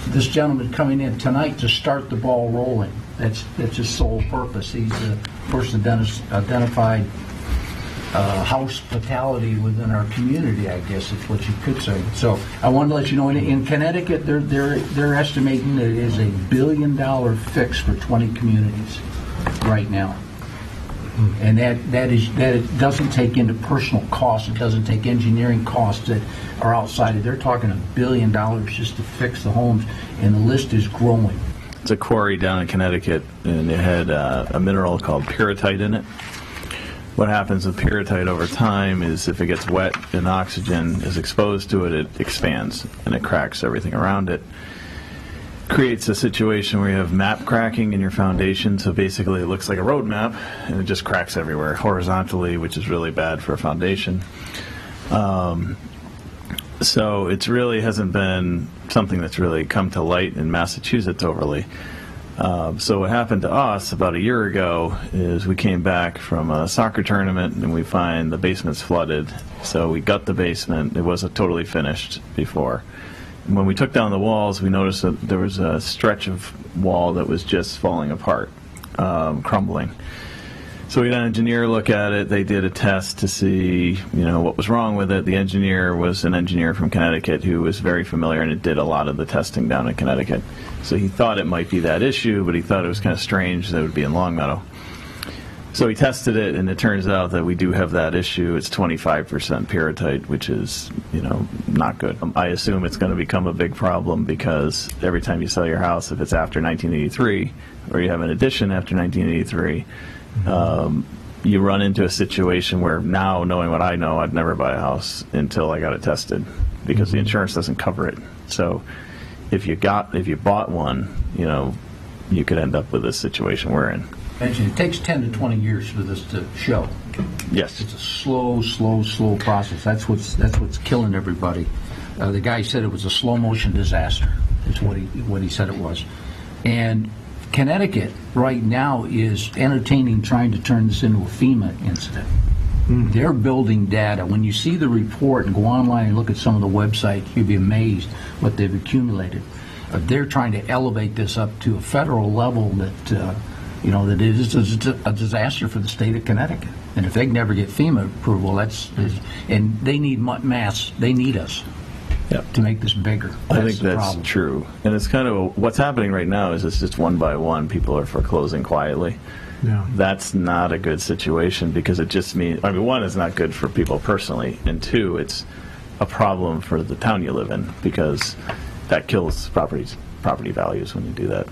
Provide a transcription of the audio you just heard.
this gentleman coming in tonight to start the ball rolling. That's his sole purpose. He's the first identified hospitality within our community, I guess is what you could say. So I wanted to let you know, in Connecticut, they're estimating that it is a $1 billion fix for 20 communities right now. And that doesn't take into personal costs. It doesn't take engineering costs that are outside. They're talking $1 billion just to fix the homes, and the list is growing. It's a quarry down in Connecticut, and it had a mineral called pyrrhotite in it. What happens with pyrrhotite over time is if it gets wet and oxygen is exposed to it, it expands and it cracks everything around it. Creates a situation where you have map cracking in your foundation, so basically it looks like a road map and it just cracks everywhere horizontally, which is really bad for a foundation. So it really hasn't been something that's really come to light in Massachusetts overly. So what happened to us about a year ago is we came back from a soccer tournament and we find the basement's flooded. So we gut the basement. It wasn't totally finished before. And when we took down the walls, we noticed that there was a stretch of wall that was just falling apart, crumbling. So we had an engineer look at it. They did a test to see, what was wrong with it. The engineer was an engineer from Connecticut who was very familiar and it did a lot of the testing down in Connecticut. So he thought it might be that issue, but he thought it was kind of strange that it would be in Longmeadow. So he tested it, and it turns out that we do have that issue. It's 25% pyrrhotite, which is, not good. I assume it's going to become a big problem because every time you sell your house, if it's after 1983, or you have an addition after 1983, you run into a situation where now, knowing what I know, I'd never buy a house until I got it tested because the insurance doesn't cover it. So if you bought one, you could end up with this situation we're in. It takes 10 to 20 years for this to show. Yes. It's a slow process. That's what's killing everybody. The guy said it was a slow motion disaster. Is what he said it was. And Connecticut right now is entertaining trying to turn this into a FEMA incident. They're building data. When you see the report and go online and look at some of the websites, you'll be amazed what they've accumulated. They're trying to elevate this up to a federal level that that it is a disaster for the state of Connecticut. And if they can never get FEMA approval, and they need mass. They need us. Yep. To make this bigger. I think that's true. And it's kind of what's happening right now is it's just one by one people are foreclosing quietly. Yeah. That's not a good situation because it just means, one, it's not good for people personally, and two, it's a problem for the town you live in because that kills property values when you do that.